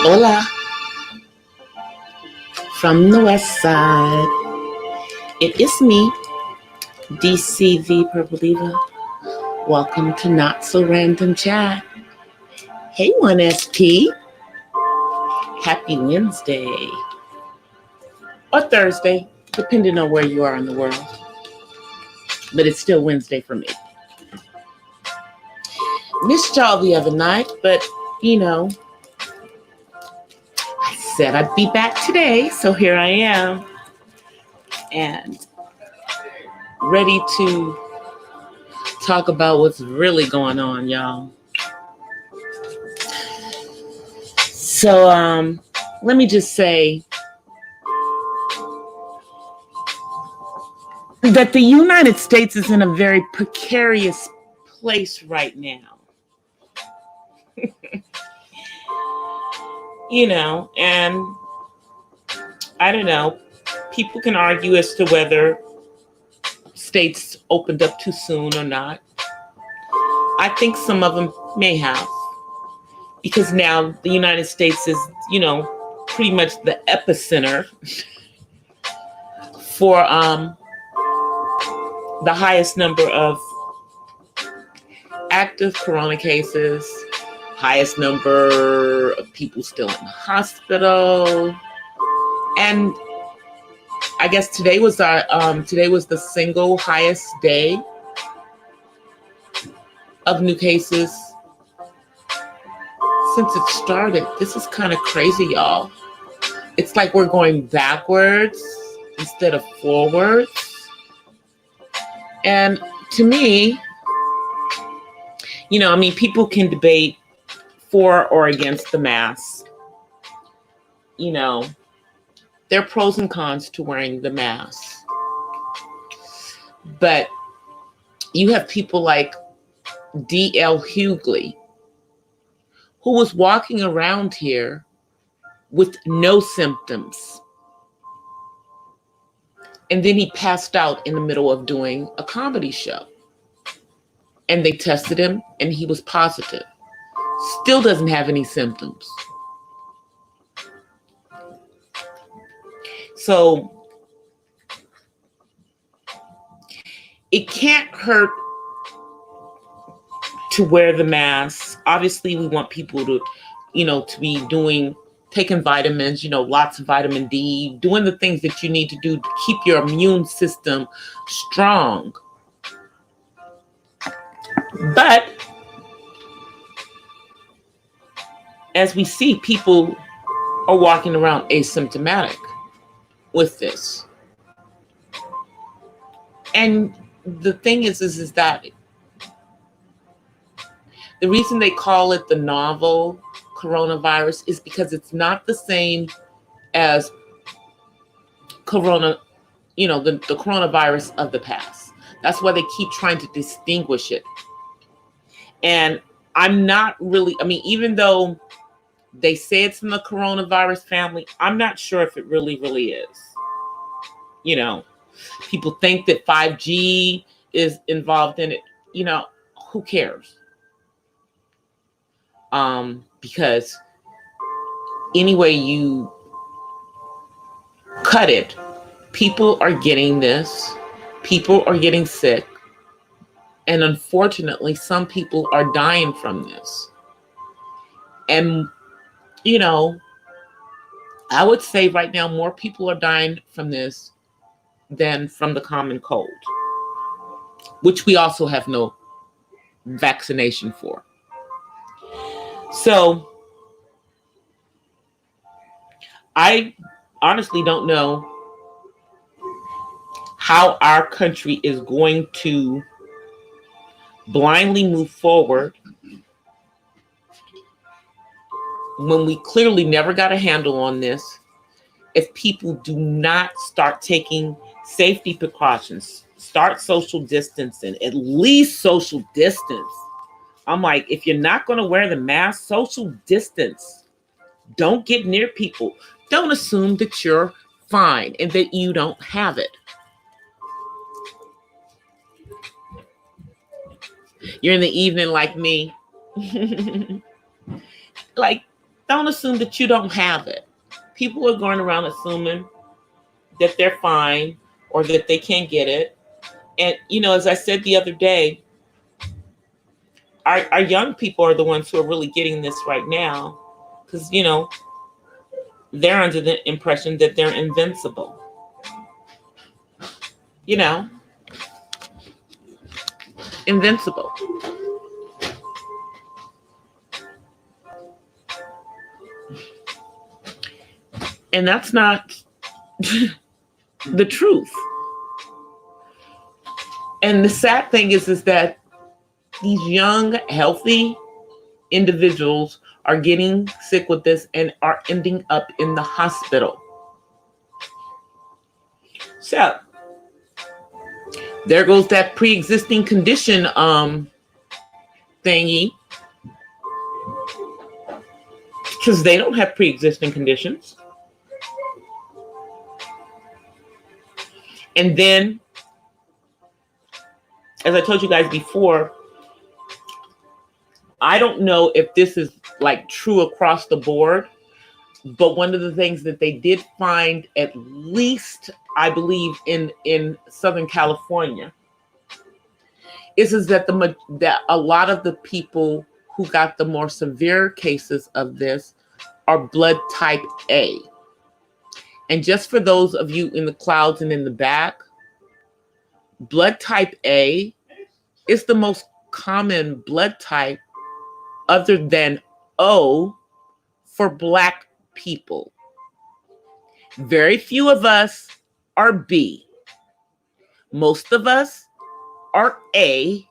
Hola, from the west side. It is me, DCThePurpleDiva. Welcome to Not So Random Chat. Hey, 1SP. Happy Wednesday. Or Thursday, depending on where you are in the world. But it's still Wednesday for me. Missed y'all the other night, but I said I'd be back today, so here I am. And ready to talk about what's really going on, y'all. So let me just say that the United States is in a very precarious place right now. And I don't know, people can argue as to whether states opened up too soon or not. I think some of them may have, because now the United States is, pretty much the epicenter for the highest number of active corona cases, highest number of people still in the hospital. And I guess today was the single highest day of new cases since it started. This is kind of crazy, y'all. It's like we're going backwards instead of forwards. And to me, people can debate for or against the mask. There are pros and cons to wearing the mask. But you have people like D.L. Hughley, who was walking around here with no symptoms. And then he passed out in the middle of doing a comedy show. And they tested him and he was positive. Still doesn't have any symptoms. So it can't hurt to wear the mask. Obviously, we want people to, to be taking vitamins, lots of vitamin D, doing the things that you need to do to keep your immune system strong. But as we see, people are walking around asymptomatic with this. And the thing is that the reason they call it the novel coronavirus is because it's not the same as corona, the coronavirus of the past. That's why they keep trying to distinguish it. And I'm not really, even though they say it's in the coronavirus family, I'm not sure if it really, really is. People think that 5G is involved in it. Who cares? Because any way you cut it, people are getting this. People are getting sick. And unfortunately, some people are dying from this. And, I would say right now, more people are dying from this than from the common cold, which we also have no vaccination for. So I honestly don't know how our country is going to blindly move forward when we clearly never got a handle on this, if people do not start taking safety precautions start social distancing, at least social distance. I'm like, if you're not going to wear the mask, social distance. Don't get near people. Don't assume that you're fine and that you don't have it. You're in the evening like me. Like, don't assume that you don't have it. People are going around assuming that they're fine or that they can't get it. And, as I said the other day, our young people are the ones who are really getting this right now because, they're under the impression that they're invincible. Invincible. And that's not the truth. And the sad thing is that these young, healthy individuals are getting sick with this and are ending up in the hospital. So there goes that pre-existing condition thingy, because they don't have pre-existing conditions. And then, as I told you guys before, I don't know if this is like true across the board, but one of the things that they did find, at least I believe in Southern California, is that that a lot of the people who got the more severe cases of this are blood type A. And just for those of you in the clouds and in the back, blood type A is the most common blood type other than O for Black people. Very few of us are B. Most of us are A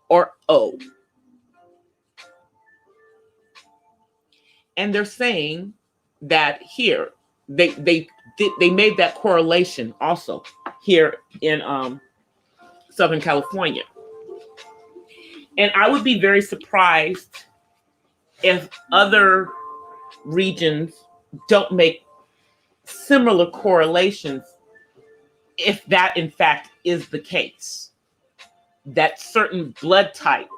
or O. And they're saying that here, they made that correlation also here in Southern California. And I would be very surprised if other regions don't make similar correlations, if that in fact is the case, that certain blood types,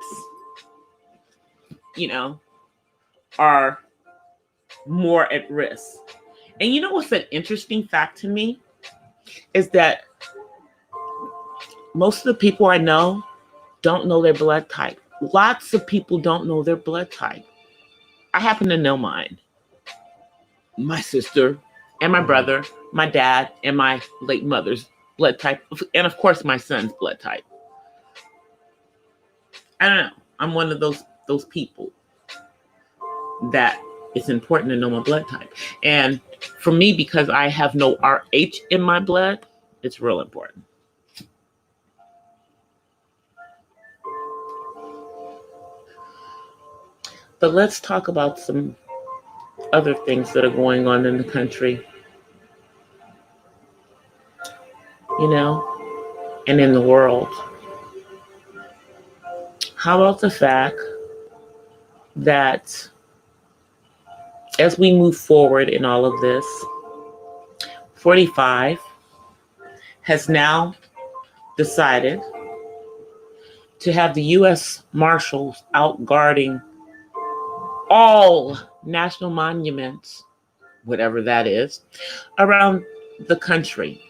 are more at risk. And what's an interesting fact to me is that most of the people I know don't know their blood type. Lots of people don't know their blood type. I happen to know mine. My sister and my brother, my dad and my late mother's blood type, and of course my son's blood type. I don't know. I'm one of those people that it's important to know my blood type. And for me, because I have no RH in my blood, it's real important. But let's talk about some other things that are going on in the country, and in the world. How about the fact that as we move forward in all of this, 45 has now decided to have the U.S. Marshals out guarding all national monuments, whatever that is, around the country,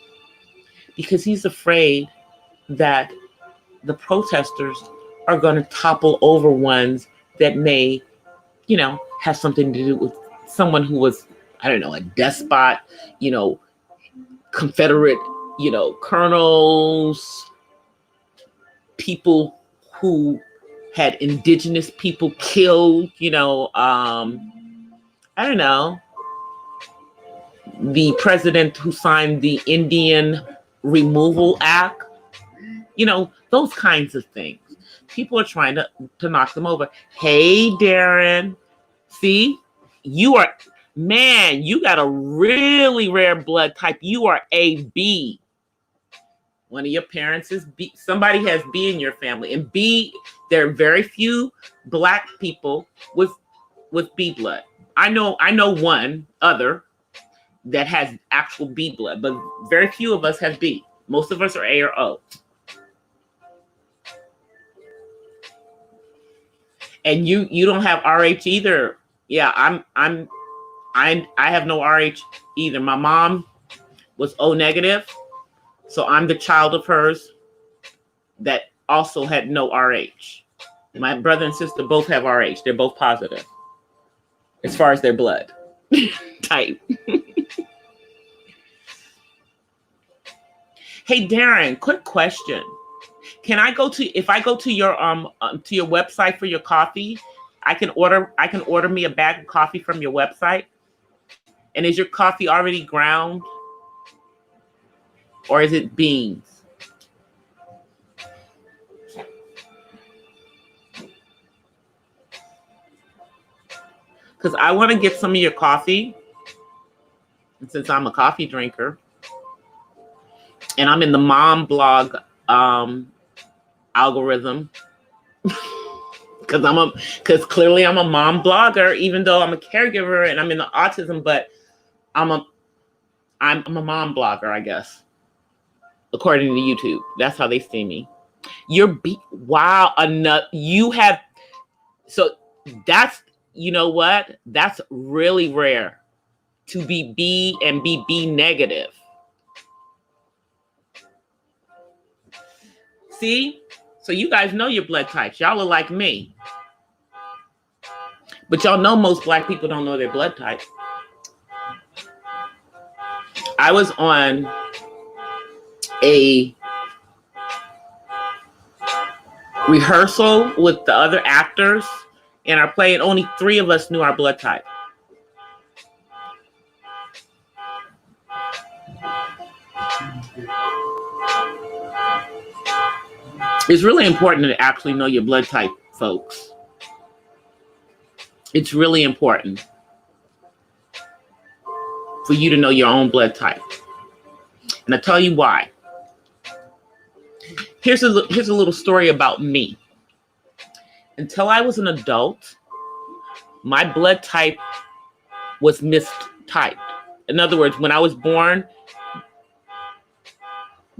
because he's afraid that the protesters are going to topple over ones that may, have something to do with someone who was, I don't know, a despot, Confederate, colonels, people who had indigenous people killed, I don't know, the president who signed the Indian Removal Act, those kinds of things. People are trying to knock them over. Hey, Darren, see, you got a really rare blood type. You are AB. One of your parents is B. Somebody has B in your family, and B. There are very few Black people with B blood. I know one other that has actual B blood, but very few of us have B. Most of us are A or O. And you don't have RH either. Yeah, I have no RH either. My mom was O negative, so I'm the child of hers that also had no RH. My brother and sister both have RH. They're both positive as far as their blood type. Hey Darren, quick question. Can I go to, if I go to your website for your coffee, I can order me a bag of coffee from your website? And is your coffee already ground? Or is it beans? Because I want to get some of your coffee. And since I'm a coffee drinker, and I'm in the mom blog algorithm, because clearly I'm a mom blogger, even though I'm a caregiver and I'm in the autism, but I'm a mom blogger, I guess, according to YouTube. That's how they see me. Wow, enough. You have, so that's, you know what? That's really rare to be B and be B negative. See? So you guys know your blood types. Y'all are like me. But y'all know most Black people don't know their blood type. I was on a rehearsal with the other actors in our play, and only 3 of us knew our blood type. It's really important to actually know your blood type, folks. It's really important for you to know your own blood type. And I'll tell you why. Here's a little story about me. Until I was an adult, my blood type was mistyped. In other words, when I was born,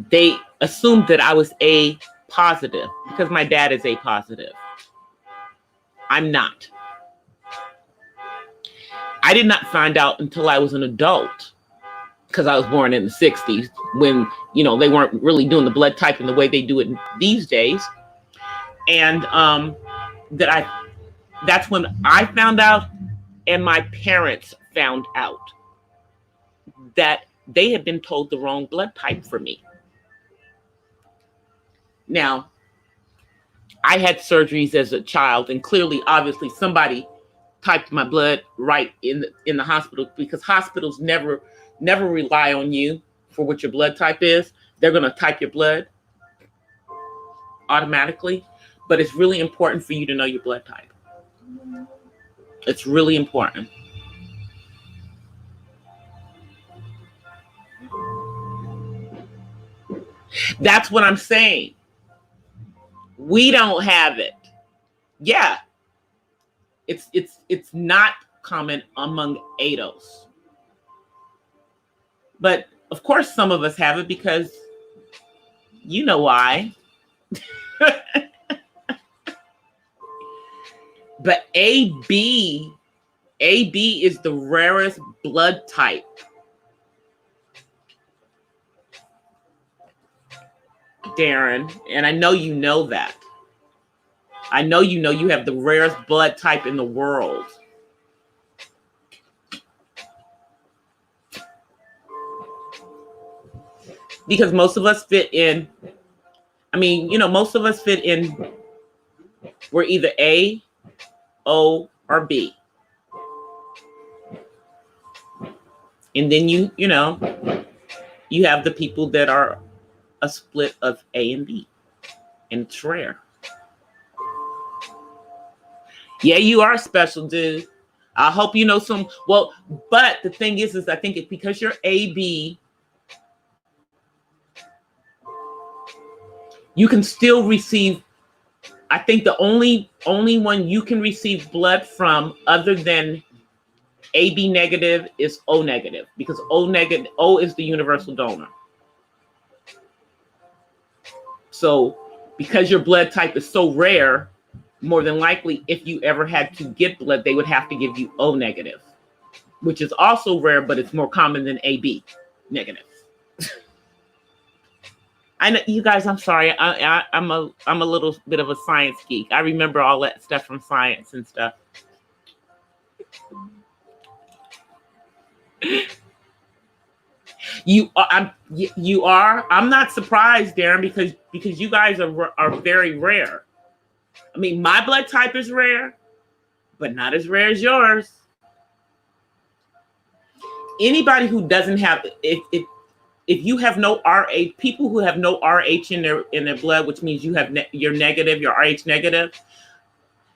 they assumed that I was A positive because my dad is A positive. I'm not. I did not find out until I was an adult, because I was born in the 60s when, they weren't really doing the blood type in the way they do it these days. And that's when I found out, and my parents found out that they had been told the wrong blood type for me. Now, I had surgeries as a child, and clearly, obviously, somebody typed my blood right in the hospital, because hospitals never rely on you for what your blood type is. They're going to type your blood automatically, but it's really important for you to know your blood type. It's really important. That's what I'm saying. We don't have it. Yeah. It's not common among ADOS. But of course some of us have it, because you know why. But AB is the rarest blood type. Darren, and I know you know that. I know you have the rarest blood type in the world. Because most of us fit in, most of us fit in, we're either A, O, or B. And then you have the people that are a split of A and B. And it's rare. Yeah, you are special, dude. I hope you know some. Well, but the thing is I think it's because you're AB, You can still receive, I think the only one you can receive blood from other than AB negative is O negative, because O is the universal donor. So because your blood type is so rare, more than likely, if you ever had to get blood, they would have to give you O negative, which is also rare, but it's more common than AB negative. I know, you guys, I'm sorry. I'm a little bit of a science geek. I remember all that stuff from science and stuff. You are. I'm not surprised, Darren, because you guys are very rare. I mean, my blood type is rare, but not as rare as yours. Anybody who doesn't have, if you have no RH, people who have no RH in their blood, which means you have you're negative, you're RH negative,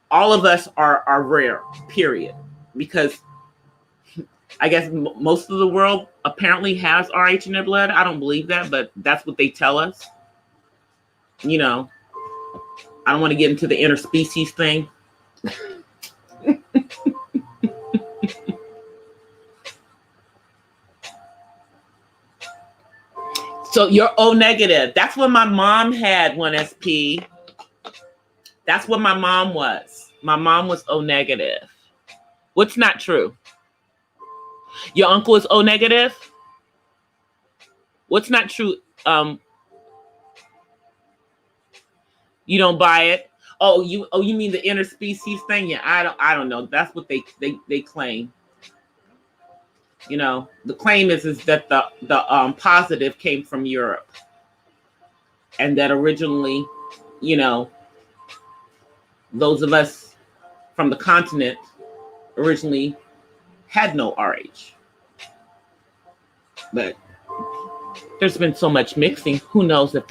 all of us are rare, period. Because I guess most of the world apparently has RH in their blood. I don't believe that, but that's what they tell us. You know, I don't want to get into the interspecies thing. So you're O negative. That's what my mom had, 1SP. That's what my mom was. My mom was O negative. What's not true? Your uncle is O negative? What's not true? You don't buy it? Oh, you mean the interspecies thing? Yeah, I don't know. That's what they claim. You know, the claim is that the positive came from Europe, and that originally, you know, those of us from the continent originally had no RH. But there's been so much mixing. Who knows if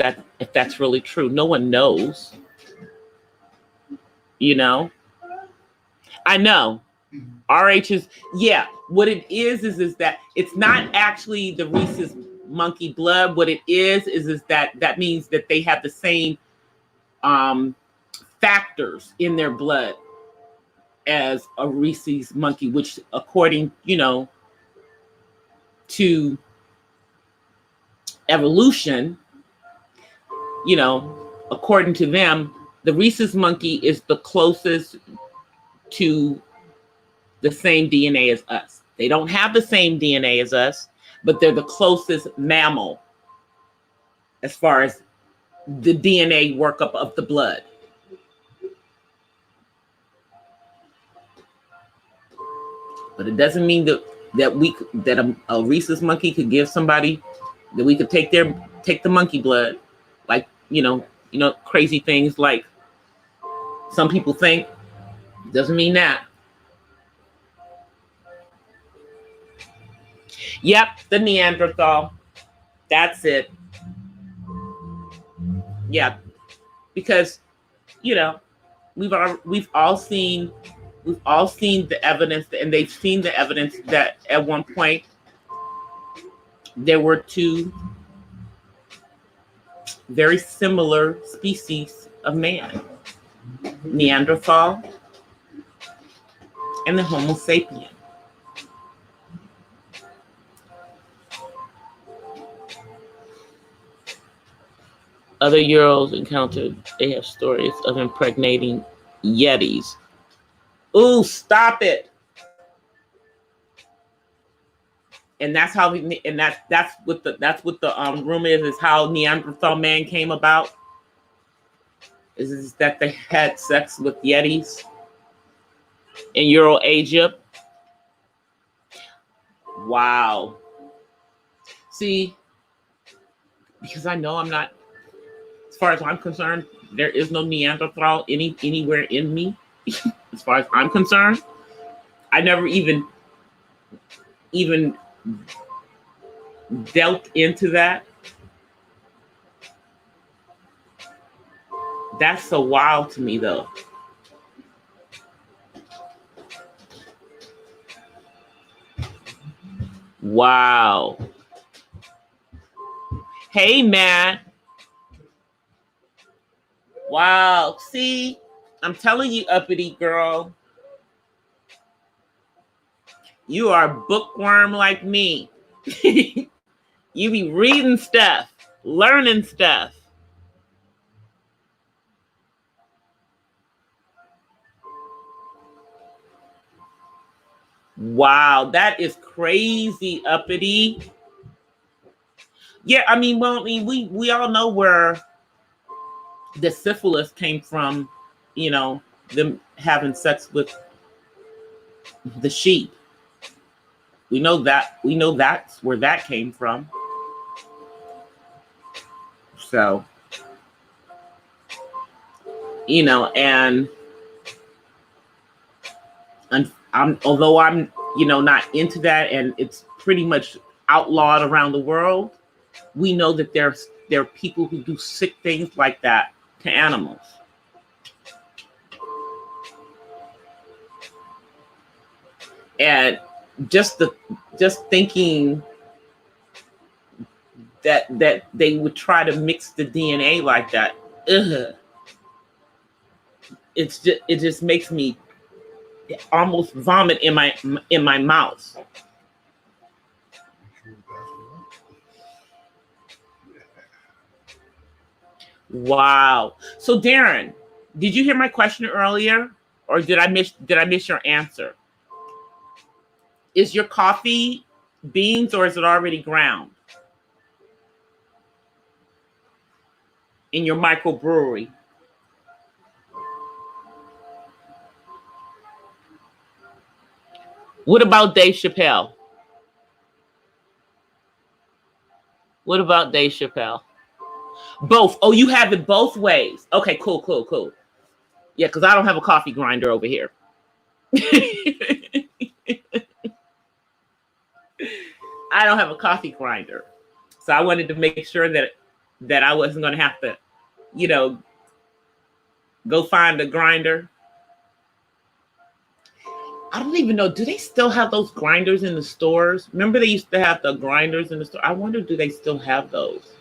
that's really true? No one knows. You know, I know. RH is, yeah, what it is that it's not actually the rhesus monkey blood. What it is that means that they have the same factors in their blood as a rhesus monkey, which according, you know, to evolution, you know, according to them, the rhesus monkey is the closest to the same DNA as us. They don't have the same DNA as us, but they're the closest mammal as far as the DNA workup of the blood. But it doesn't mean that a rhesus monkey could give somebody, that we could take the monkey blood, like you know crazy things like some people think. Doesn't mean that. Yep, the Neanderthal. That's it. Yeah, because you know we've all seen the evidence, and they've seen the evidence that at one point there were two very similar species of man, Neanderthal and the Homo sapien. Other Euros encountered, they have stories of impregnating Yetis. Ooh, stop it. And that's how that's what the rumor is how Neanderthal man came about. Is that they had sex with Yetis in Euro-Asia. Wow. See, because I know I'm not, as far as I'm concerned, there is no Neanderthal anywhere in me. As far as I'm concerned, I never even delved into that. That's so wild to me, though. Wow. Hey, Matt. Wow. See, I'm telling you, uppity girl, you are a bookworm like me. You be reading stuff, learning stuff. Wow, that is crazy, uppity. Yeah, I mean, well, I mean, we all know where the syphilis came from, you know, them having sex with the sheep. We know that's where that came from. So, you know, and although I'm, you know, not into that, and it's pretty much outlawed around the world, we know that there are people who do sick things like that to animals. And just thinking that they would try to mix the DNA like that, ugh, it just makes me almost vomit in my mouth. Wow. So Darren, did you hear my question earlier, or did I miss your answer? Is your coffee beans, or is it already ground in your microbrewery? What about Dave Chappelle? What about Dave Chappelle? Both. Oh, you have it both ways. Okay, cool. Yeah, because I don't have a coffee grinder over here. I don't have a coffee grinder. So I wanted to make sure that I wasn't going to have to, you know, go find a grinder. I don't even know. Do they still have those grinders in the stores? Remember they used to have the grinders in the store? I wonder, do they still have those?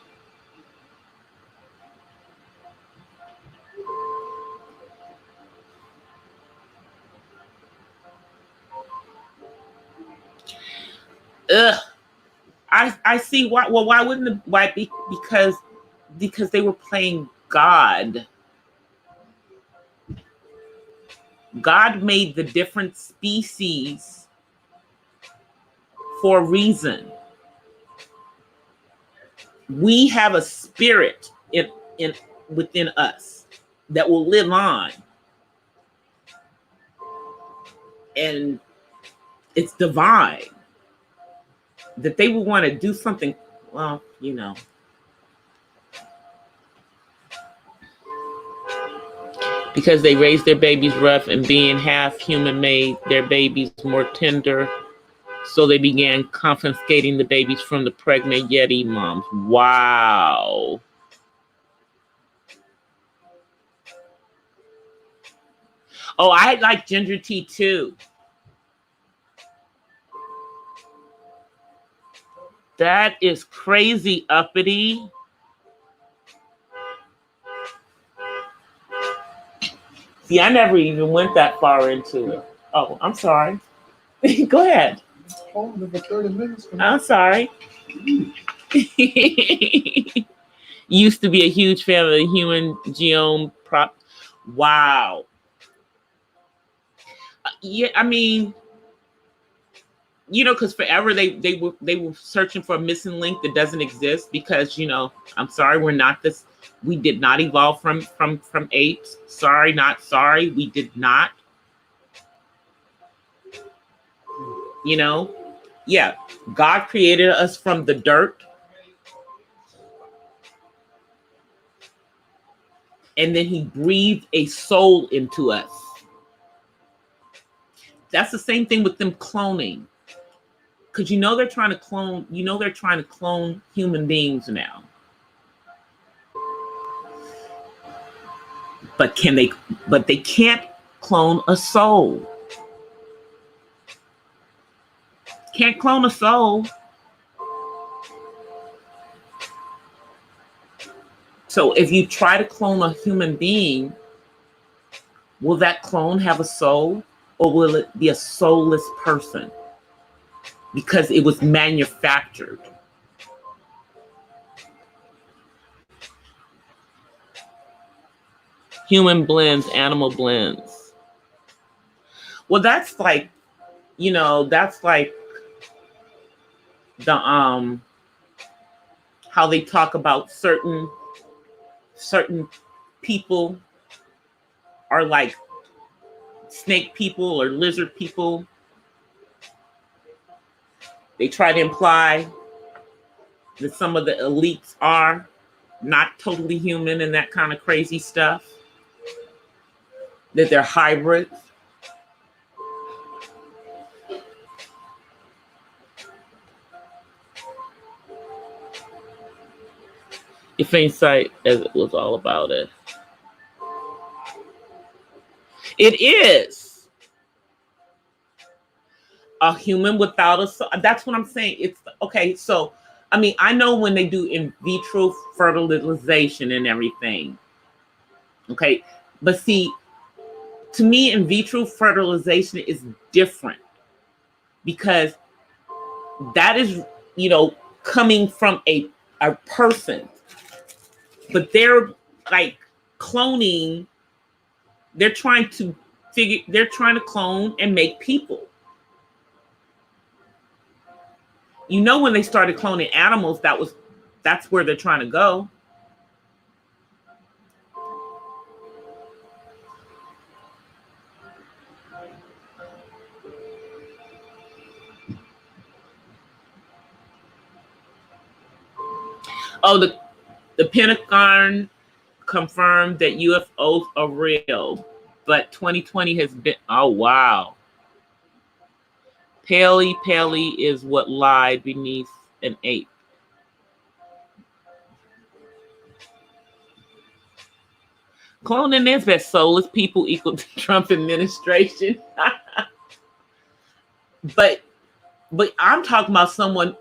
Ugh. I see why. Well, why wouldn't the, why be, because they were playing God. God made the different species for a reason. We have a spirit in within us that will live on, and it's divine. That they would want to do something, well, you know. Because they raised their babies rough, and being half human made their babies more tender. So they began confiscating the babies from the pregnant Yeti moms. Wow. Oh, I like ginger tea too. That is crazy, uppity. See, I never even went that far into it. Oh, I'm sorry. Go ahead. I'm sorry. Used to be a huge fan of the human genome prop. Wow. Yeah, I mean, you know, because forever they were searching for a missing link that doesn't exist, because, you know, I'm sorry, we're not this. We did not evolve from apes. Sorry, not sorry. We did not. You know, yeah. God created us from the dirt, and then He breathed a soul into us. That's the same thing with them cloning. Because you know they're trying to clone. You know they're trying to clone human beings now. But can they? But they can't clone a soul. Can't clone a soul. So if you try to clone a human being, will that clone have a soul, or will it be a soulless person because it was manufactured? Human blends, animal blends. Well, that's like, that's like the how they talk about certain people are like snake people or lizard people. They try to imply that some of the elites are not totally human and that kind of crazy stuff, that they're hybrids. If insight as it was all about it. It is a human without a soul. That's what I'm saying. It's okay. So, I mean, I know when they do in vitro fertilization and everything. Okay. But see, to me, in vitro fertilization is different because that is, coming from a person. But they're like cloning. They're trying to clone and make people. When they started cloning animals, that's where they're trying to go. Oh, the Pentagon confirmed that UFOs are real, but 2020 has been, oh wow. Paley is what lied beneath an ape. Cloning is that soulless people equal to Trump administration. but I'm talking about someone.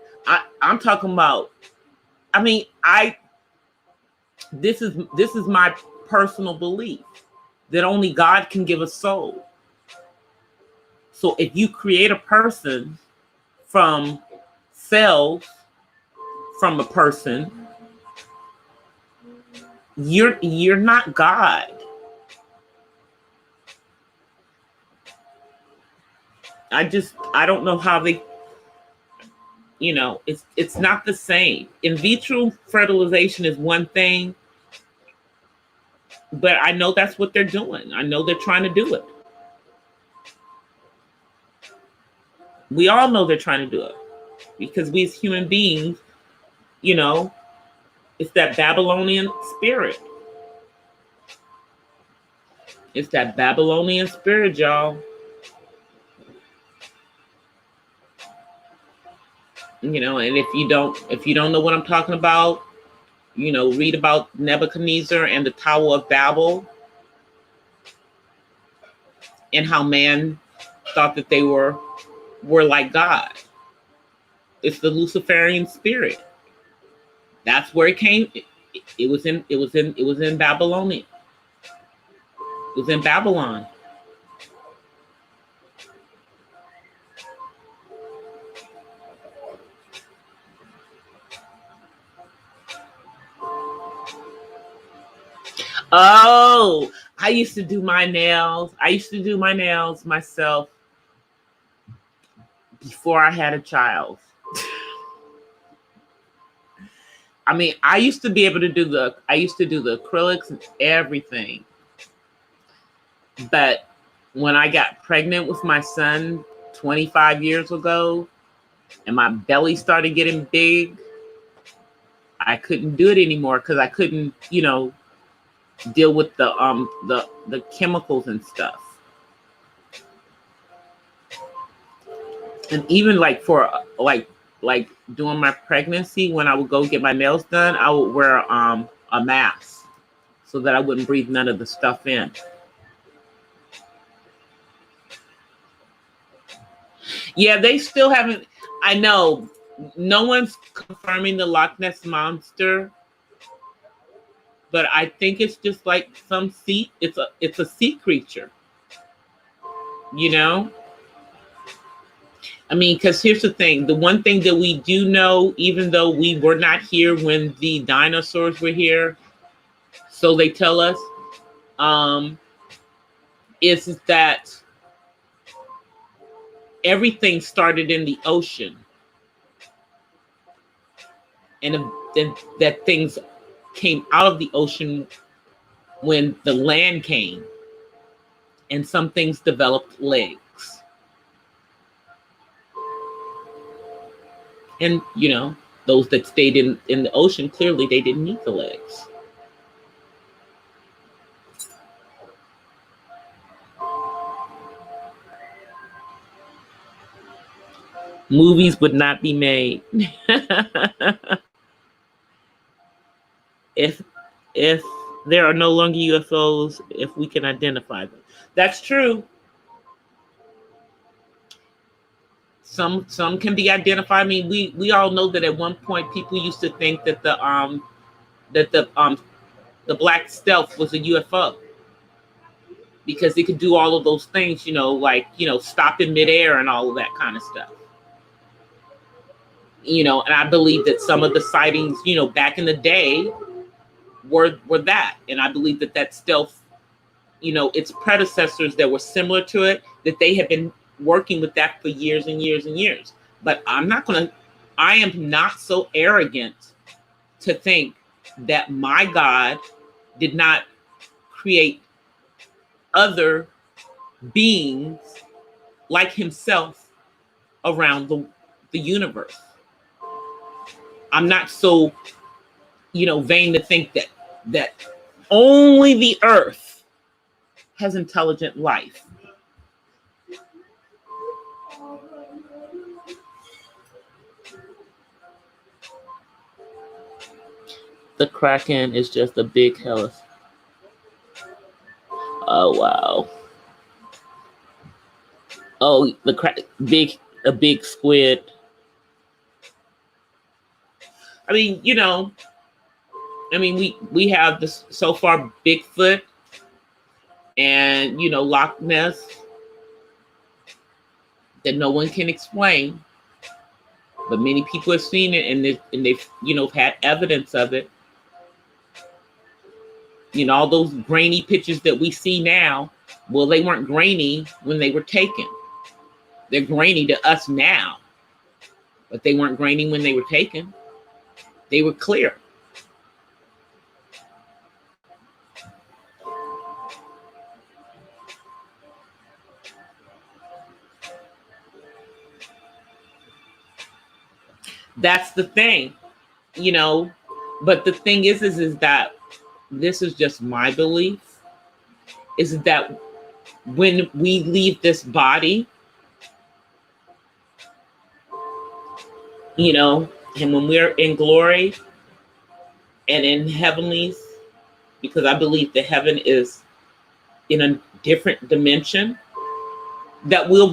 I'm talking about. I mean, This is my personal belief that only God can give a soul. So if you create a person from cells from a person, you're not God. I don't know how they, it's not the same. In vitro fertilization is one thing, but I know that's what they're doing. I know they're trying to do it. We all know they're trying to do it because we as human beings, it's that Babylonian spirit. It's that Babylonian spirit, y'all. And if you don't know what I'm talking about, read about Nebuchadnezzar and the Tower of Babel and how man thought that they were like God. It's the Luciferian spirit. That's where it came. It was in Babylonian. It was in Babylon. Oh, I used to do my nails. I used to do my nails myself before I had a child. I mean, I used to do the acrylics and everything. But when I got pregnant with my son 25 years ago and my belly started getting big, I couldn't do it anymore because I couldn't, deal with the chemicals and stuff. And even like for like during my pregnancy, when I would go get my nails done, I would wear a mask so that I wouldn't breathe none of the stuff in. Yeah, they still haven't. I know no one's confirming the Loch Ness monster, But I think it's just like some sea. It's a sea creature, you know. I mean, because here's the thing. The one thing that we do know, even though we were not here when the dinosaurs were here, so they tell us, is that everything started in the ocean, and then that things came out of the ocean when the land came, and some things developed legs. And, you know, those that stayed in the ocean, clearly they didn't need the legs. Movies would not be made if there are no longer UFOs, if we can identify them. That's true. Some can be identified. I mean, we all know that at one point people used to think that the black stealth was a UFO because it could do all of those things, you know, like, you know, stop in midair and all of that kind of stuff. You know, and I believe that some of the sightings, you know, back in the day were that. And I believe that stealth, you know, its predecessors that were similar to it, that they have been working with that for years and years and years. But I am not so arrogant to think that my God did not create other beings like himself around the universe. I'm not so, you know, vain to think that only the earth has intelligent life. The Kraken is just a big hell. Oh wow. Oh, a big squid. I mean, you know, we have this so far Bigfoot and, you know, Loch Ness that no one can explain, but many people have seen it and they've you know, had evidence of it. You know, all those grainy pictures that we see now, well, they weren't grainy when they were taken. They're grainy to us now, but they weren't grainy when they were taken. They were clear. That's the thing, you know, but the thing is that this is just my belief, is that when we leave this body, you know, and when we're in glory and in heavenlies, because I believe that heaven is in a different dimension, that we'll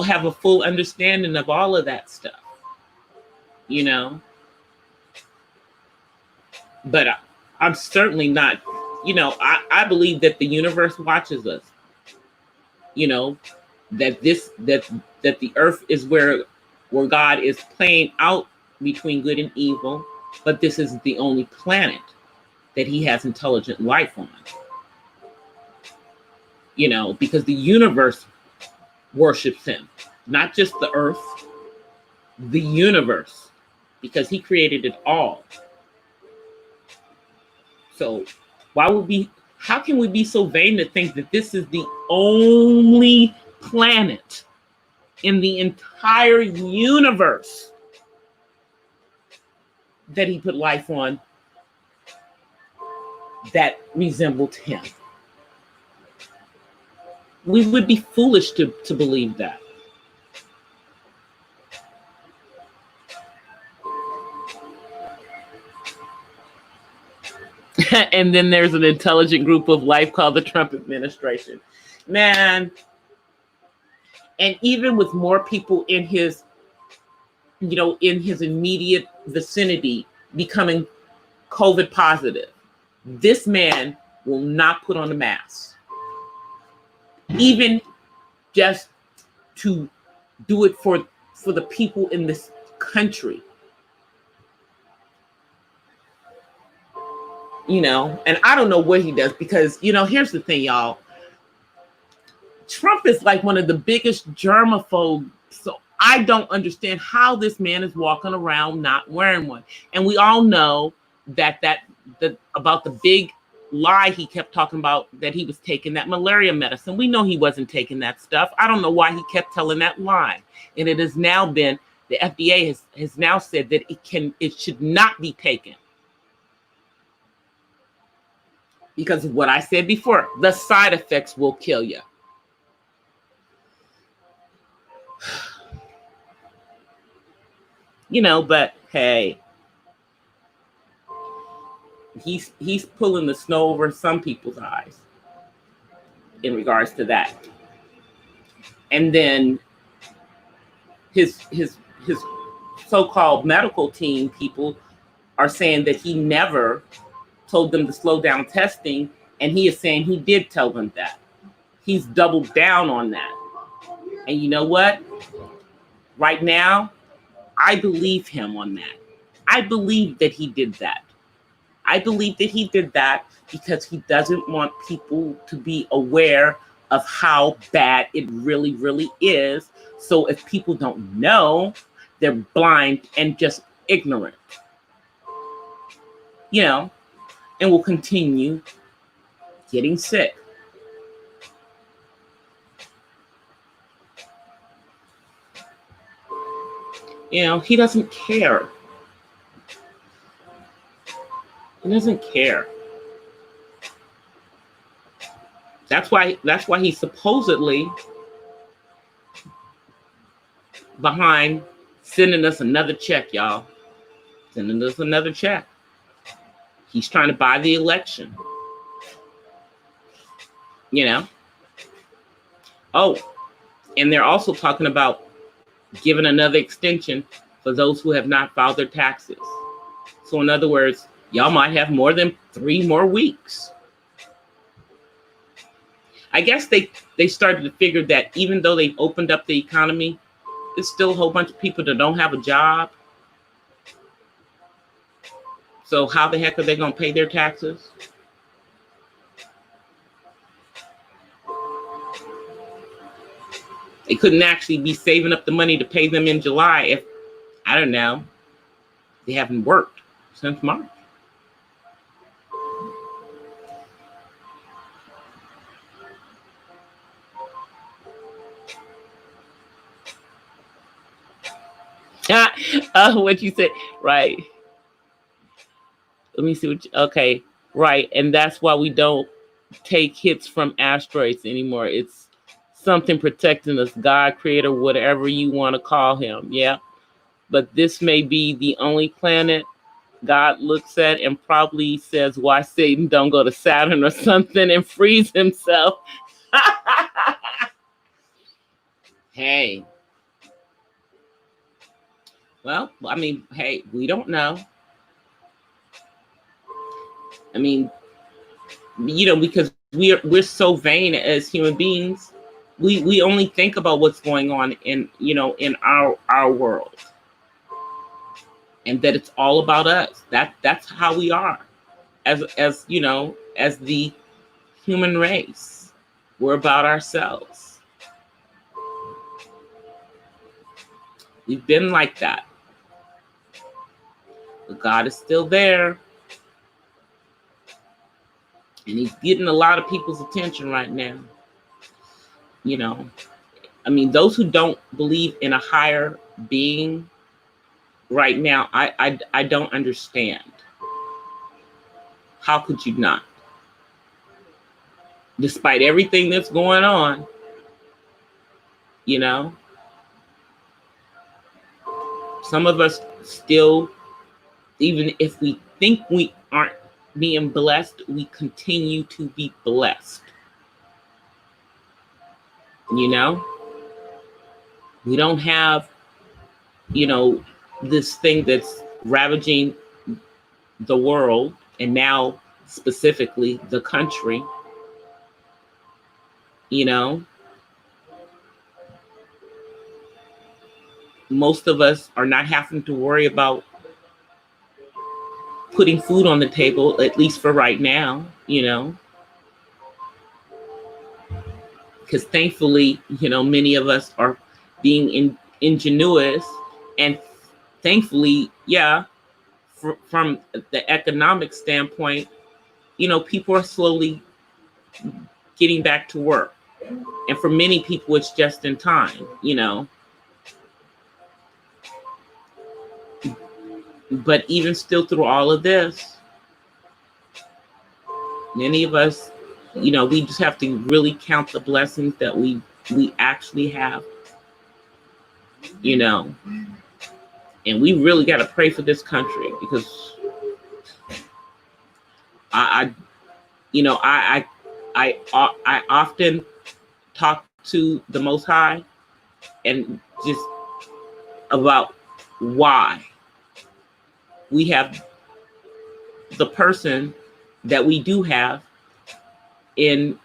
have a full understanding of all of that stuff, you know. But I'm certainly not, you know, I believe that the universe watches us, you know, that the earth is where God is playing out between good and evil, but this isn't the only planet that he has intelligent life on, you know, because the universe worships him, not just the earth, the universe, because he created it all. So how can we be so vain to think that this is the only planet in the entire universe that he put life on that resembled him? We would be foolish to believe that. And then there's an intelligent group of life called the Trump administration. Man, and even with more people in his, you know, in his immediate vicinity becoming COVID positive, This man will not put on a mask, even just to do it for the people in this country. You know, and I don't know what he does, because, you know, here's the thing, y'all. Trump is like one of the biggest germaphobes. So I don't understand how this man is walking around not wearing one. And we all know that about the big lie he kept talking about, that he was taking that malaria medicine. We know he wasn't taking that stuff. I don't know why he kept telling that lie. And it has now been, the FDA has now said that it should not be taken. Because of what I said before, the side effects will kill you. You know, but hey, he's pulling the snow over some people's eyes in regards to that. And then his so-called medical team people are saying that he never told them to slow down testing, and he is saying he did tell them that. He's doubled down on that. And you know what? Right now, I believe him on that. I believe that he did that. I believe that he did that because he doesn't want people to be aware of how bad it really, really is. So if people don't know, they're blind and just ignorant. You know, and will continue getting sick. You know, he doesn't care. He doesn't care. That's why he's supposedly behind sending us another check, y'all. Sending us another check. He's trying to buy the election. You know? Oh, and they're also talking about giving another extension for those who have not filed their taxes. So in other words, y'all might have more than 3 more weeks. I guess they started to figure that even though they've opened up the economy, there's still a whole bunch of people that don't have a job. So how the heck are they going to pay their taxes? They couldn't actually be saving up the money to pay them in July if, I don't know, they haven't worked since March. What you said, right? Let me see what okay, right. And that's why we don't take hits from asteroids anymore. It's something protecting us, God, creator, whatever you want to call him. Yeah. But this may be the only planet God looks at and probably says, why Satan don't go to Saturn or something and freeze himself. Hey. Well, I mean, hey, we don't know. I mean, you know, because we're so vain as human beings. We only think about what's going on in, you know, in our world. And that it's all about us. That's how we are. As you know, as the human race. We're about ourselves. We've been like that. But God is still there. And he's getting a lot of people's attention right now. You know, I mean, those who don't believe in a higher being right now, I don't understand. How could you not? Despite everything that's going on, you know, some of us still, even if we think we aren't being blessed, we continue to be blessed. You know, we don't have, you know, this thing that's ravaging the world, and now specifically the country, you know, most of us are not having to worry about putting food on the table, at least for right now, you know, because thankfully, you know, many of us are being ingenuous, and thankfully, yeah, from the economic standpoint, you know, people are slowly getting back to work. And for many people, it's just in time, you know. But even still, through all of this, many of us, you know, we just have to really count the blessings that we actually have, you know. And we really got to pray for this country, because you know, I often talk to the Most High, and just about why we have the person that we do have in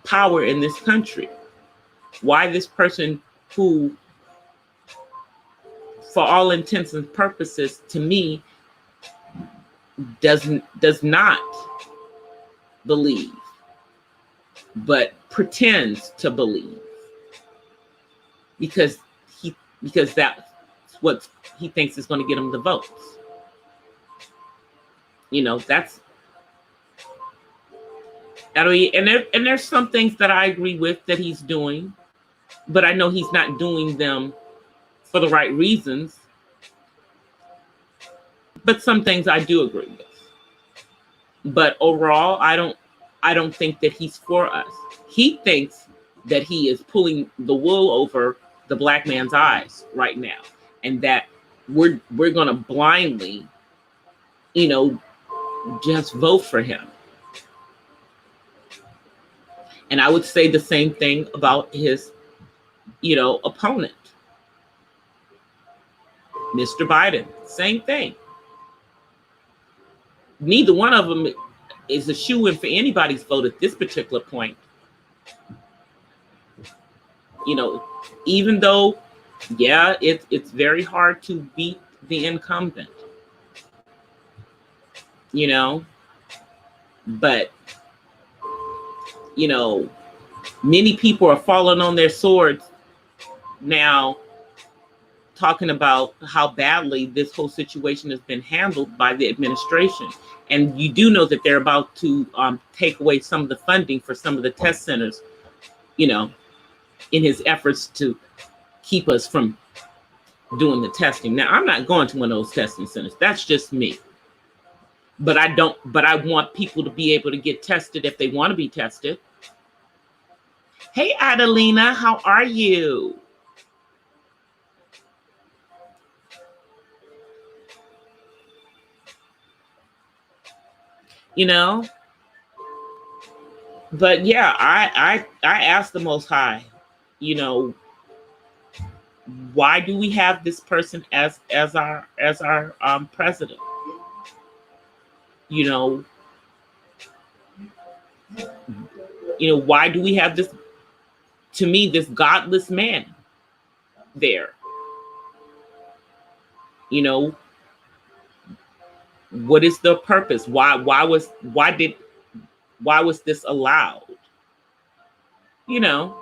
power in this country. Why this person who, for all intents and purposes, to me, does not believe, but pretends to believe, because that's what he thinks is going to get him the votes. You know, that's, I mean, and there's some things that I agree with that he's doing, but I know he's not doing them for the right reasons. But some things I do agree with. But overall, I don't think that he's for us. He thinks that he is pulling the wool over the black man's eyes right now, and that we're going to blindly, you know, just vote for him. And I would say the same thing about his, you know, opponent, Mr. Biden. Same thing. Neither one of them is a shoo-in for anybody's vote at this particular point. You know, even though, yeah, it's very hard to beat the incumbent, you know, but, you know, many people are falling on their swords now, talking about how badly this whole situation has been handled by the administration. And you do know that they're about to take away some of the funding for some of the test centers, you know, in his efforts to keep us from doing the testing. Now, I'm not going to one of those testing centers. That's just me. But I want people to be able to get tested if they want to be tested. Hey, Adelina, how are you? You know, but yeah, I asked the Most High, you know, why do we have this person as our president? You know, why do we have this, to me, this godless man there? You know, what is the purpose? Why was this allowed? You know,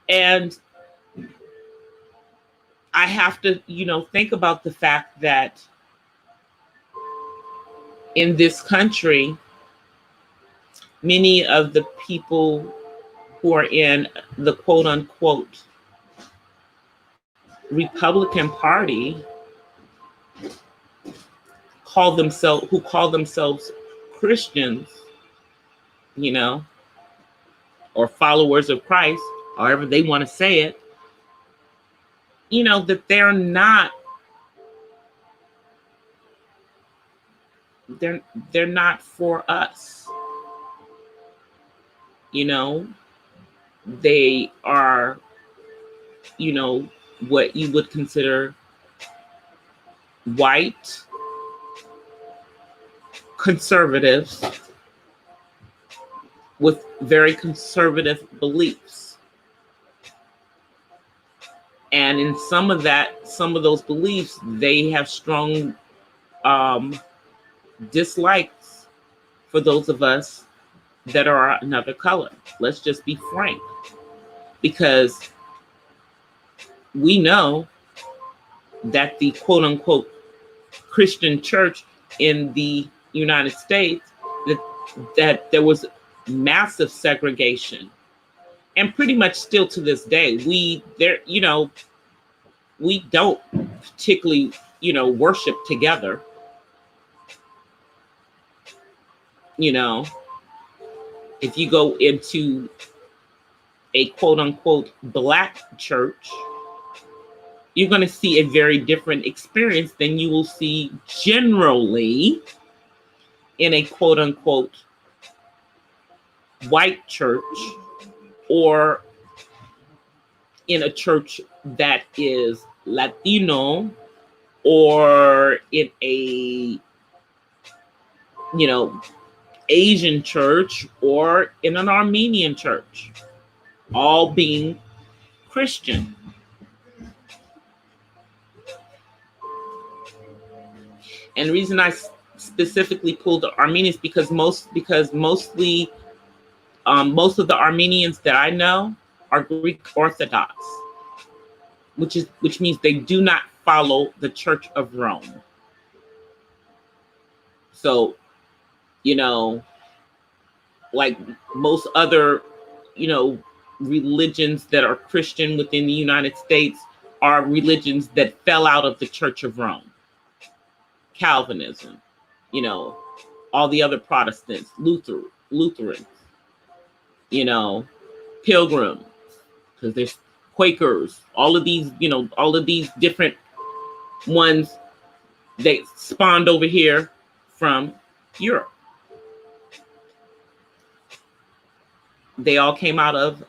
and I have to, you know, think about the fact that in this country, many of the people who are in the quote unquote Republican Party call themselves Christians, you know, or followers of Christ, however they want to say it, you know, that they're not for us. You know, they are, you know, what you would consider white, conservatives with very conservative beliefs. And in some of those beliefs, they have strong dislikes for those of us that are another color. Let's just be frank, because we know that the quote unquote Christian church in the United States, that there was massive segregation, and pretty much still to this day, we don't particularly, worship together. If you go into a quote unquote Black church, you're going to see a very different experience than you will see generally in a quote unquote white church, or in a church that is Latino, or in a Asian church, or in an Armenian church, all being Christian. And the reason I specifically pulled the Armenians because mostly most of the Armenians that I know are Greek Orthodox, which means they do not follow the Church of Rome. So, like most other, religions that are Christian within the United States are religions that fell out of the Church of Rome. Calvinism, all the other Protestants, Lutherans, Pilgrims, because there's Quakers, all of these different ones they spawned over here from Europe. They all came out of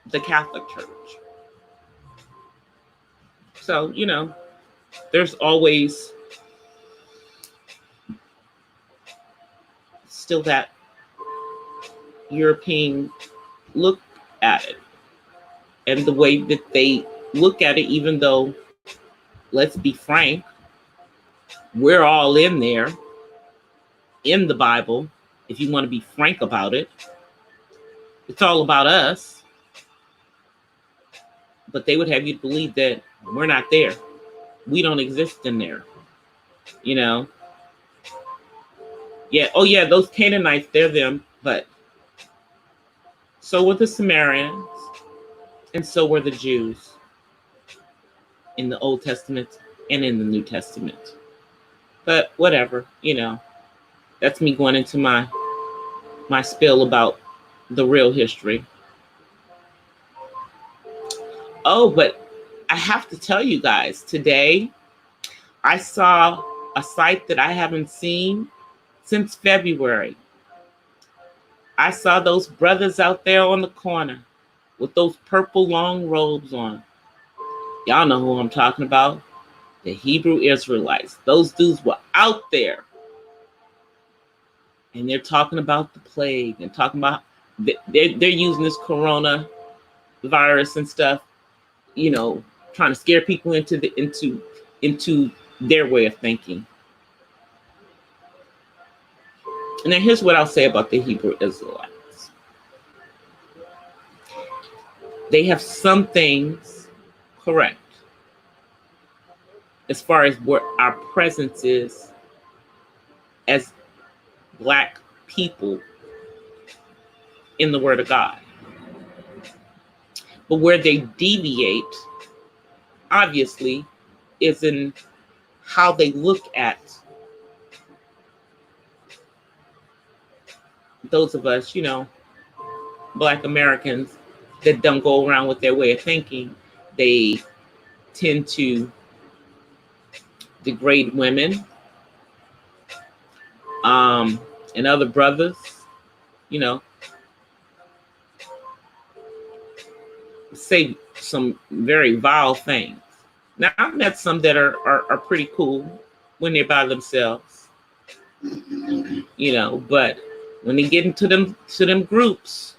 the Catholic Church. So, there's always still that European look at it, and the way that they look at it, even though, let's be frank, we're all in there in the Bible. If you want to be frank about it, it's all about us, but they would have you believe that we're not there. We don't exist in there, Yeah. Oh yeah, those Canaanites, they're them, but so were the Samaritans, and so were the Jews in the Old Testament and in the New Testament. But whatever, that's me going into my spiel about the real history. Oh, but I have to tell you guys, today I saw a site that I haven't seen since February. I saw those brothers out there on the corner with those purple long robes on. Y'all know who I'm talking about. The Hebrew Israelites. Those dudes were out there. And they're talking about the plague and talking about they're using this corona virus and stuff, trying to scare people into their way of thinking. And then here's what I'll say about the Hebrew Israelites. They have some things correct as far as what our presence is as Black people in the Word of God. But where they deviate, obviously, is in how they look at those of us, Black Americans that don't go around with their way of thinking. They tend to degrade women, and other brothers, say some very vile things. Now, I've met some that are pretty cool when they're by themselves. you know, but when they get into them groups,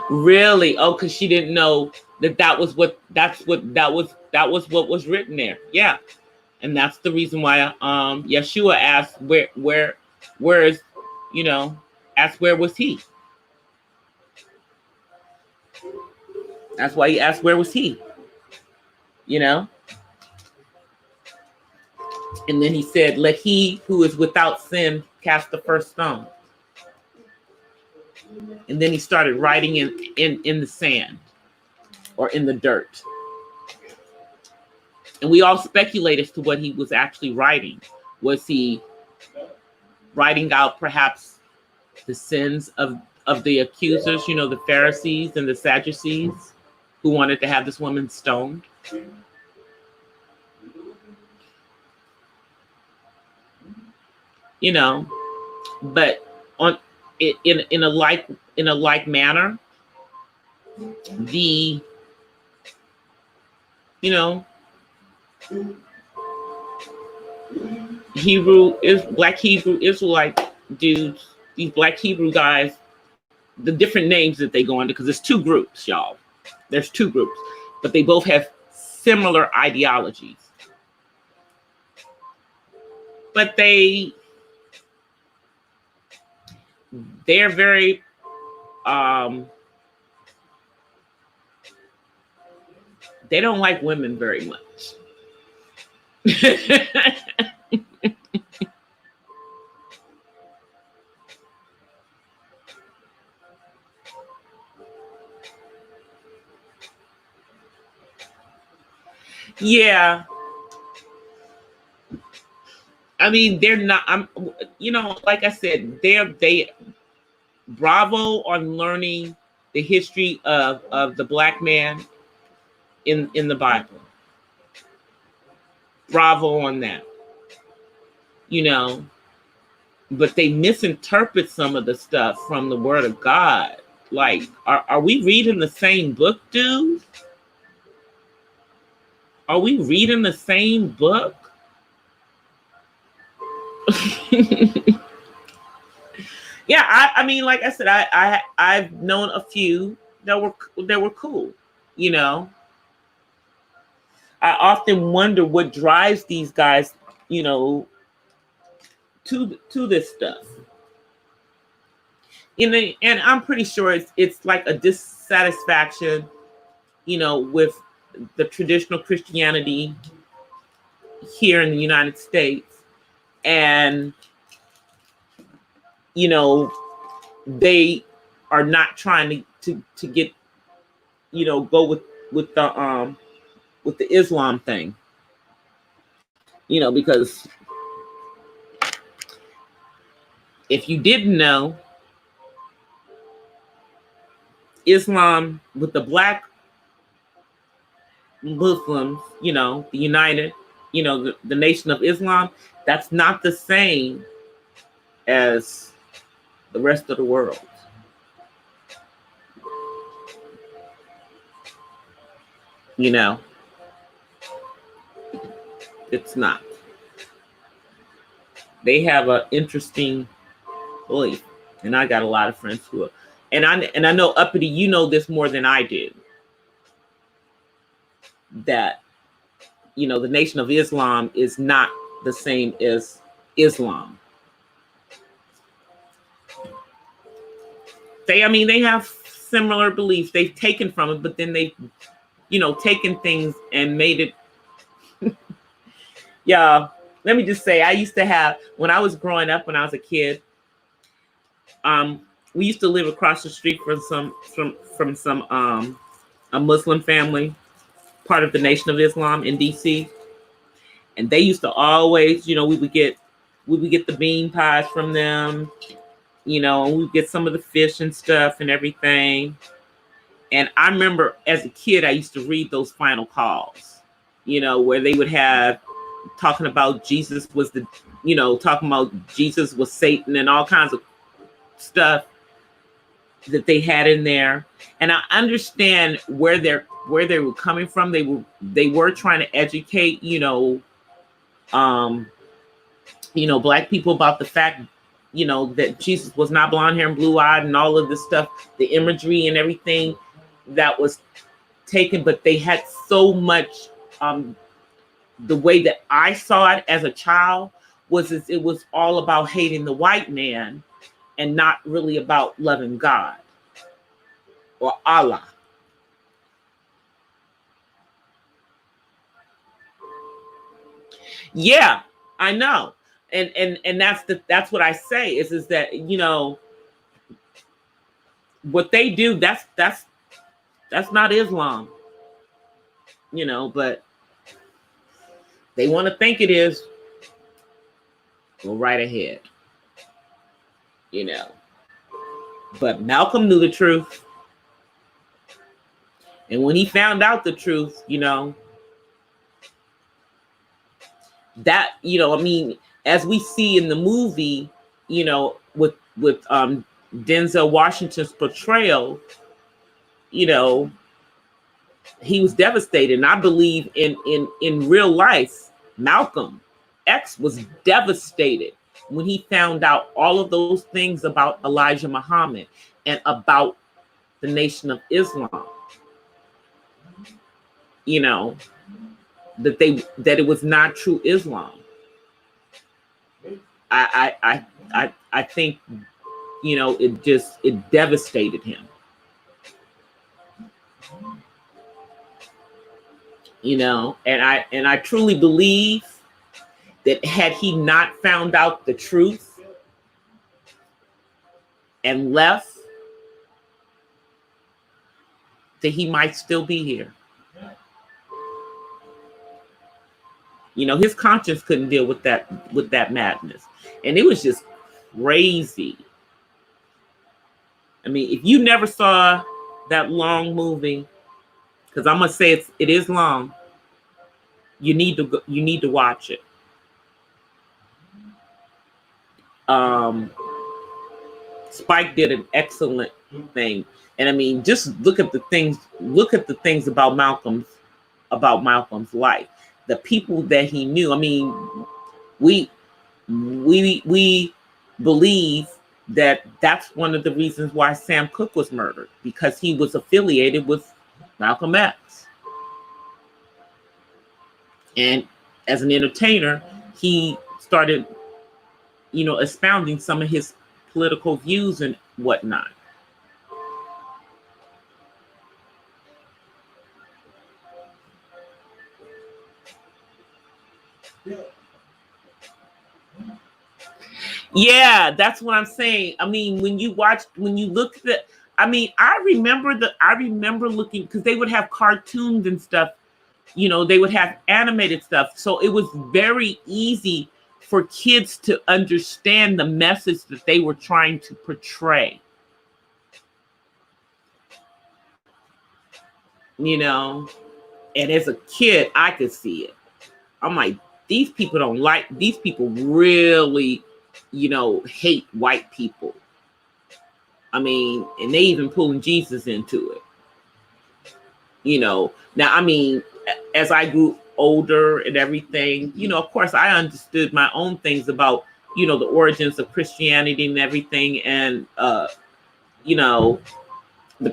really, oh, because she didn't know that was what was written there. Yeah. And that's the reason why Yeshua asked where is, you know, asked where was he? That's why he asked where was he? You know? And then he said, let he who is without sin cast the first stone. And then he started writing in the sand or in the dirt. And we all speculate as to what he was actually writing. Was he writing out perhaps the sins of the accusers, you know, the Pharisees and the Sadducees who wanted to have this woman stoned? You know, but in a like manner, the, you know, Black Hebrew Israelite dudes, these Black Hebrew guys, the different names that they go under, because there's two groups, y'all. There's two groups, but they both have similar ideologies. But they're very they don't like women very much. Yeah. I mean, they're not, you know, like I said, they bravo on learning the history of the Black man in the Bible. Bravo on that. You know, but they misinterpret some of the stuff from the Word of God. Like, are we reading the same book, dude? Are we reading the same book? Yeah, I mean, like I said, I've known a few that were cool, you know. I often wonder what drives these guys, you know, to this stuff. And I'm pretty sure it's like a dissatisfaction, you know, with the traditional Christianity here in the United States. And, you know, they are not trying to get, you know, go with the Islam thing, you know, because if you didn't know, Islam with the Black Muslims, you know, the United, you know, the Nation of Islam, that's not the same as the rest of the world. You know, it's not. They have an interesting belief, and I got a lot of friends who are, and I know, Uppity, you know this more than I do, that, you know, the Nation of Islam is not the same as Islam. They have similar beliefs. They've taken from it, but then they, you know, taken things and made it. Yeah, let me just say, I used to have, when I was growing up, when I was a kid, we used to live across the street from a Muslim family, part of the Nation of Islam in DC, and they used to always, you know, we would get the bean pies from them, you know, and we'd get some of the fish and stuff and everything. And I remember as a kid, I used to read those final calls, you know, where they would have talking about Jesus was talking about Jesus was Satan and all kinds of stuff. that they had in there, and I understand where they were coming from. They were trying to educate, black people about the fact, that Jesus was not blonde hair and blue eyed and all of this stuff, the imagery and everything that was taken. But they had so much, the way that I saw it as a child it was all about hating the white man and not really about loving God or Allah. Yeah, I know. And that's what I say is that, what they do, that's not Islam, but they want to think it is. Go right ahead, but Malcolm knew the truth, and when he found out the truth, that, as we see in the movie, with Denzel Washington's portrayal, he was devastated. And I believe in real life, Malcolm X was devastated when he found out all of those things about Elijah Muhammad and about the Nation of Islam. That it was not true Islam. I think, it devastated him. And I truly believe that had he not found out the truth and left, that he might still be here. His conscience couldn't deal with that madness. And it was just crazy. I mean, if you never saw that long movie, because I'm gonna say it is long, you need to watch it. Spike did an excellent thing. And I mean, just look at the things about Malcolm's life. The people that he knew. I mean, we believe that that's one of the reasons why Sam Cooke was murdered, because he was affiliated with Malcolm X. And as an entertainer, he started, expounding some of his political views and whatnot. Yeah, that's what I'm saying. I mean, when you look at the, I mean, I remember looking, because they would have cartoons and stuff, they would have animated stuff. So it was very easy for kids to understand the message that they were trying to portray. And as a kid, I could see it. I'm like, these people really, hate white people. I mean, and they even pulling Jesus into it. Now, I mean, as I grew older and everything, of course, I understood my own things about, the origins of Christianity and everything, and the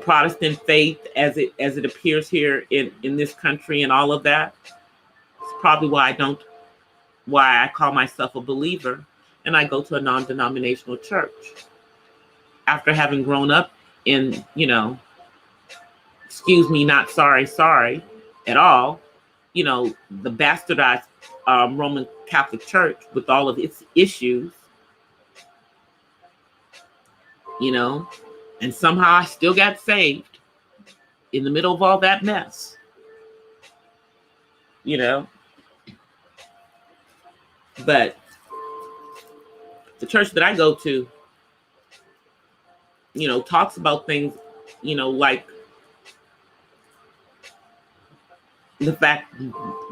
Protestant faith as it appears here in this country and all of that. It's probably why I call myself a believer, and I go to a non-denominational church after having grown up in, excuse me, not sorry at all, the bastardized Roman Catholic Church with all of its issues, and somehow I still got saved in the middle of all that mess, But the church that I go to, talks about things, like the fact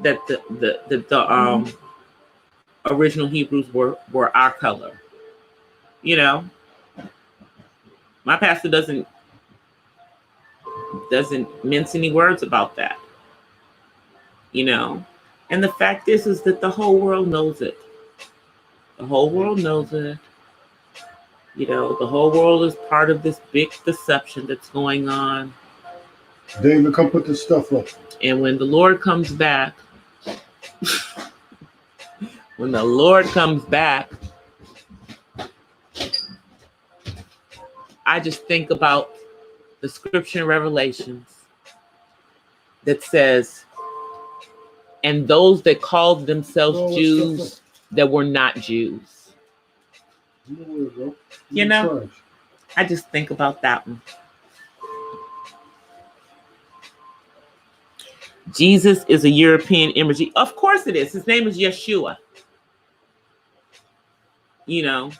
that the original Hebrews were our color, My pastor doesn't mince any words about that, you know. And the fact is that the whole world knows it. The whole world knows it. You know, the whole world is part of this big deception that's going on. David, come put this stuff up. And when the Lord comes back, when the Lord comes back, I just think about the scripture in Revelations that says, and those that called themselves Jews that were not Jews. You know, I just think about that one. Jesus is a European imagery. Of course it is. His name is Yeshua. You know,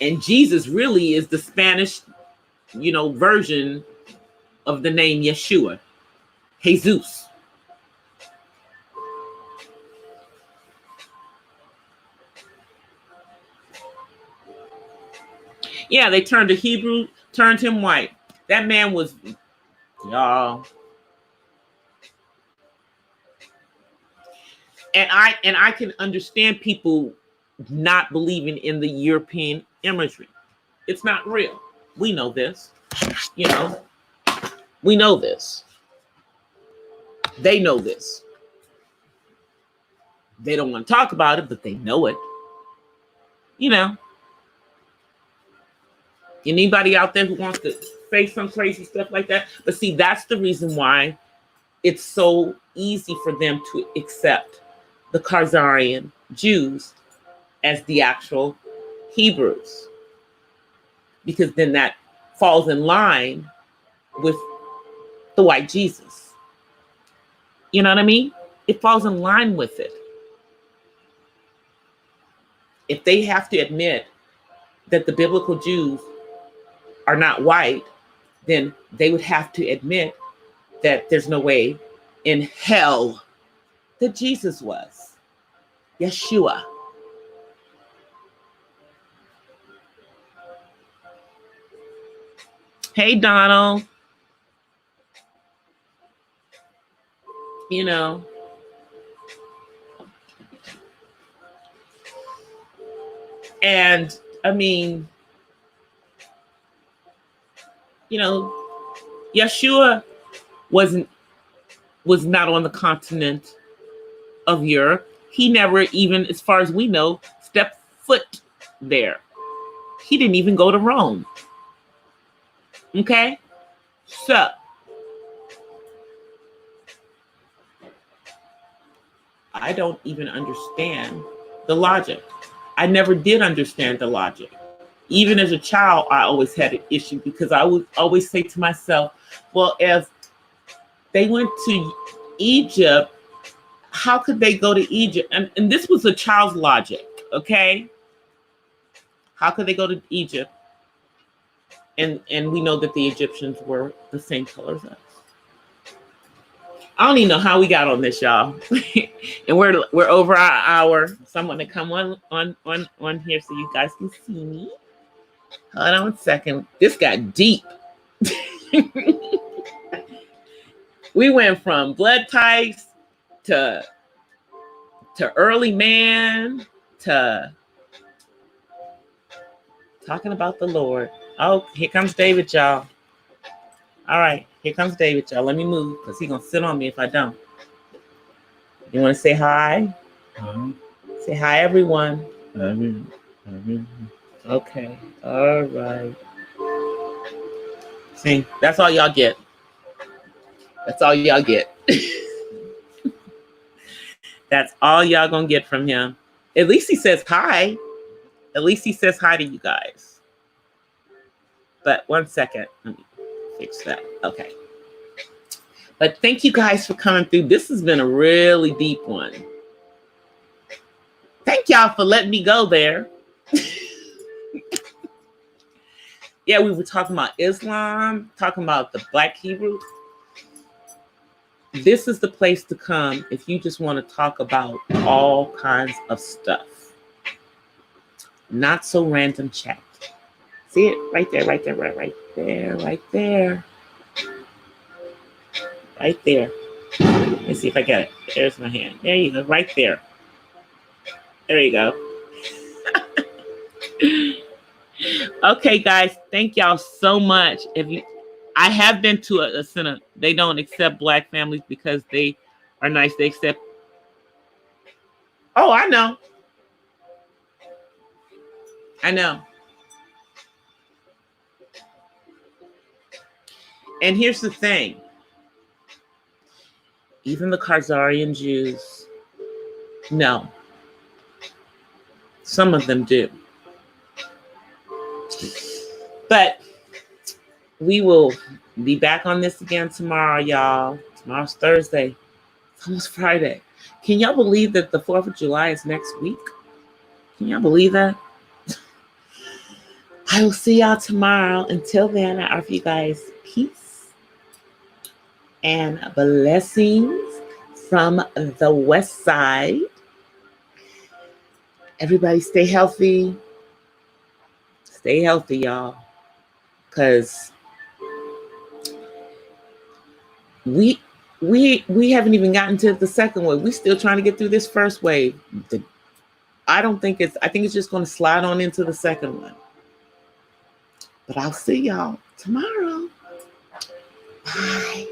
and Jesus really is the Spanish, you know, version of the name Yeshua, Jesus. Yeah, they turned the Hebrew, turned him white. That man was, y'all. And I can understand people not believing in the European imagery. It's not real. We know this. You know, we know this. They know this. They don't want to talk about it, but they know it. You know. Anybody out there who wants to say some crazy stuff like that? But see, that's the reason why it's so easy for them to accept the Khazarian Jews as the actual Hebrews, because then that falls in line with the white Jesus. You know what I mean? It falls in line with it. If they have to admit that the biblical Jews are not white, then they would have to admit that there's no way in hell that Jesus was. Yeshua. Hey, Donald. You know. And I mean, you know, Yeshua was not on the continent of Europe. He never even, as far as we know, stepped foot there. He didn't even go to Rome. Okay? So, I don't even understand the logic. I never did understand the logic. Even as a child, I always had an issue because I would always say to myself, well, if they went to Egypt, how could they go to Egypt? And this was a child's logic, okay? How could they go to Egypt? And we know that the Egyptians were the same color as us. I don't even know how we got on this, y'all. And we're over our hour. So I'm gonna come on here so you guys can see me. Hold on a second. This got deep. We went from blood types to early man to talking about the Lord. Oh, here comes David, y'all. All right, here comes David, y'all. Let me move because he's gonna sit on me if I don't. You want to say hi? Say hi, everyone. Okay. All right. See, that's all y'all get. That's all y'all get. That's all y'all gonna get from him. At least he says hi. At least he says hi to you guys. But 1 second. Let me fix that. Okay. But thank you guys for coming through. This has been a really deep one. Thank y'all for letting me go there. Yeah, we were talking about Islam, talking about the Black Hebrews. This is the place to come if you just want to talk about all kinds of stuff. Not so random chat. See it? Right there, right there, right there, right there. Right there. Let's see if I get it. There's my hand. There you go. Right there. There you go. Okay, guys. Thank y'all so much. I have been to a center. They don't accept Black families because they are nice. They accept. Oh, I know. I know. And here's the thing. Even the Khazarian Jews, no. Some of them do. But we will be back on this again tomorrow, y'all. Tomorrow's Thursday. It's almost Friday. Can y'all believe that the 4th of July is next week? Can y'all believe that? I will see y'all tomorrow. Until then, I offer you guys peace and blessings from the West Side. Everybody stay healthy. Stay healthy, y'all. Because we haven't even gotten to the second wave. We're still trying to get through this first wave. I think it's just going to slide on into the second one. But I'll see y'all tomorrow. Bye.